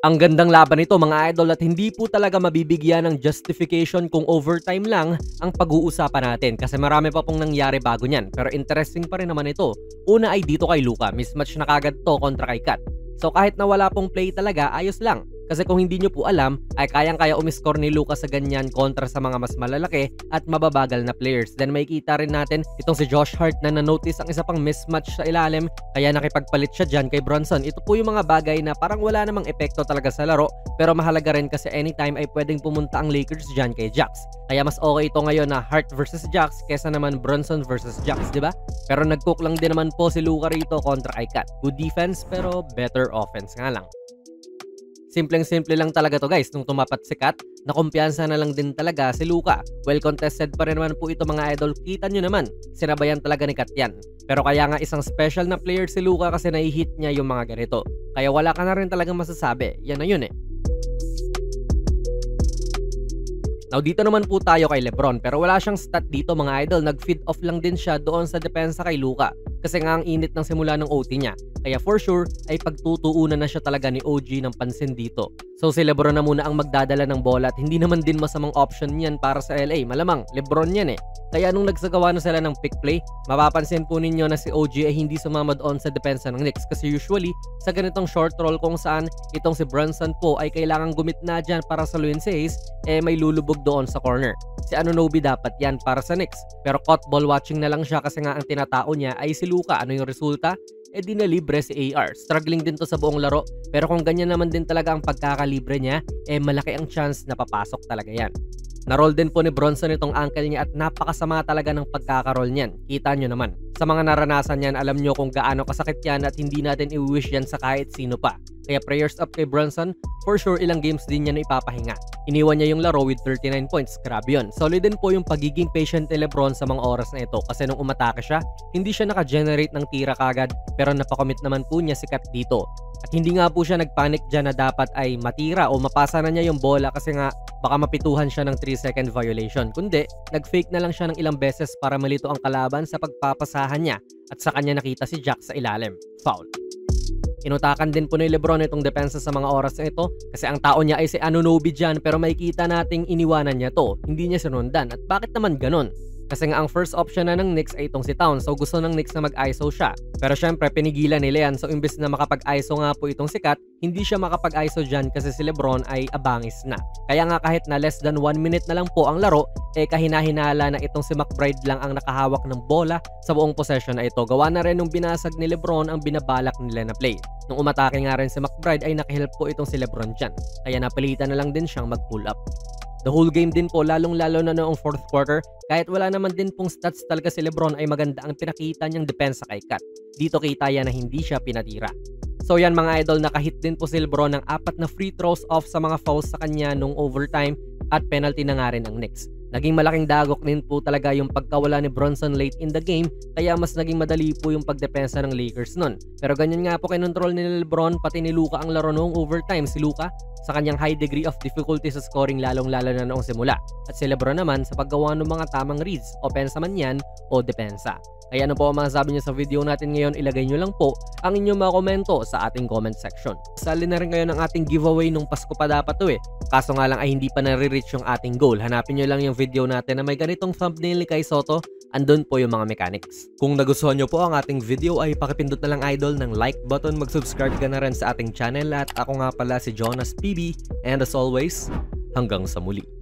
Ang gandang laban nito mga idol at hindi po talaga mabibigyan ng justification kung overtime lang ang pag-uusapan natin kasi marami pa pong nangyari bago niyan. Pero interesting pa rin naman ito. Una ay dito kay Luka, mismatch na kagad to kontra kay Kat. So kahit na wala pong play talaga, ayos lang. Kasi kung hindi nyo po alam, ay kayang-kaya umiscore ni Luka sa ganyan kontra sa mga mas malalaki at mababagal na players. Then may kita rin natin itong si Josh Hart na na-notice ang isa pang mismatch sa ilalim kaya nakipagpalit siya dyan kay Brunson. Ito po yung mga bagay na parang wala namang epekto talaga sa laro pero mahalaga rin kasi anytime ay pwedeng pumunta ang Lakers dyan kay Jax. Kaya mas okay ito ngayon na Hart versus Jax kesa naman Brunson versus Jax, di ba? Pero nag-cook lang din naman po si Luka rito kontra kay Kat. Good defense pero better offense nga lang. Simpleng-simple lang talaga to guys, nung tumapat si Kat, nakumpiyansa na lang din talaga si Luka. Well contested pa rin naman po ito mga idol, kita nyo naman, sinabayan talaga ni Kat yan. Pero kaya nga isang special na player si Luka kasi nai-hit niya yung mga ganito. Kaya wala ka na rin talagang masasabi, yan na yun eh. Now dito naman po tayo kay Lebron pero wala siyang stat dito mga idol, nag-feed off lang din siya doon sa depensa kay Luka. Kasi nga ang init ng simula ng OT niya. Kaya for sure ay pagtutuunan na siya talaga ni OG ng pansin dito. So si Lebron na muna ang magdadala ng bola at hindi naman din masamang option yan para sa LA. Malamang Lebron yan eh. Kaya nung nagsagawa na sila ng pick play, mapapansin po ninyo na si OG ay hindi sumama doon sa depensa ng Knicks. Kasi usually sa ganitong short roll kung saan itong si Brunson po ay kailangan gumitna dyan para saluhin si Hayes, eh may lulubog doon sa corner. Si Anunoby dapat yan para sa Knicks. Pero caught ball watching na lang siya kasi nga ang tinatao niya ay si Luka. Ano yung resulta? Eh di na libre si AR. Struggling din to sa buong laro. Pero kung ganyan naman din talaga ang pagkakalibre niya, eh malaki ang chance na papasok talaga yan. Na-roll din po ni Brunson itong ankle niya at napakasama talaga ng pagkakaroll niyan. Kita nyo naman. Sa mga naranasan niyan, alam nyo kung gaano kasakit yan at hindi natin i-wish yan sa kahit sino pa. Kaya prayers up kay Brunson, for sure ilang games din niya na ipapahinga. Iniwan niya yung laro with 39 points, grabe yun. Solid din po yung pagiging patient ni Lebron sa mga oras na ito kasi nung umatake siya, hindi siya naka-generate ng tira kagad pero napakomit naman po niya si Kat dito. At hindi nga po siya nagpanic dyan na dapat ay matira o mapasa na niya yung bola kasi nga baka mapituhan siya ng 3-second violation. Kundi, nag-fake na lang siya ng ilang beses para malito ang kalaban sa pagpapasahan niya at sa kanya nakita si Jack sa ilalim. Foul. Inutakan din po ni Lebron itong depensa sa mga oras na ito kasi ang tao niya ay si Anunoby dyan pero makikita nating iniwanan niya to. Hindi niya sinundan. At bakit naman ganon? Kasi nga ang first option na ng Knicks ay itong si Towns so gusto ng Knicks na mag-ISO siya. Pero syempre pinigilan nila yan so imbes na makapag-ISO nga po itong si Kat, hindi siya makapag-ISO dyan kasi si Lebron ay abangis na. Kaya nga kahit na less than 1 minute na lang po ang laro, eh kahina-hinala na itong si McBride lang ang nakahawak ng bola sa buong possession na ito. Gawa na rin nung binasag ni Lebron ang binabalak nila na play. Nung umatake nga rin si McBride ay nakihilp po itong si Lebron dyan. Kaya napilitan na lang din siyang mag-pull up. The whole game din po, lalong-lalo na noong fourth quarter, kahit wala naman din pong stats talaga si Lebron ay maganda ang pinakita niyang depensa kay Kat. Dito kita yan na hindi siya pinatira. So yan mga idol, nakahit din po si Lebron ng 4 na free throws off sa mga fouls sa kanya nung overtime at penalty na nga rin ang Knicks. Naging malaking dagok din po talaga yung pagkawala ni Brunson late in the game kaya mas naging madali po yung pagdepensa ng Lakers nun. Pero ganyan nga po kinontrol ni Lebron pati ni Luka ang laro noong overtime. Si Luka sa kanyang high degree of difficulty sa scoring lalong-lalo na noong simula. At si Lebron naman sa paggawa ng mga tamang reads, opensa man yan o depensa. Kaya ano po ang masasabi niyo sa video natin ngayon, ilagay nyo lang po ang inyong mga komento sa ating comment section. Sali na rin kayo ng ating giveaway nung Pasko pa dapat to eh. Kaso nga lang ay hindi pa nare-reach yung ating goal. Hanapin nyo lang yung video natin na may ganitong thumbnail ni Kai Sotto. Andun po yung mga mechanics. Kung nagustuhan nyo po ang ating video ay pakipindot na lang idol ng like button, mag-subscribe ka na rin sa ating channel at ako nga pala si Jonas PB and as always, hanggang sa muli.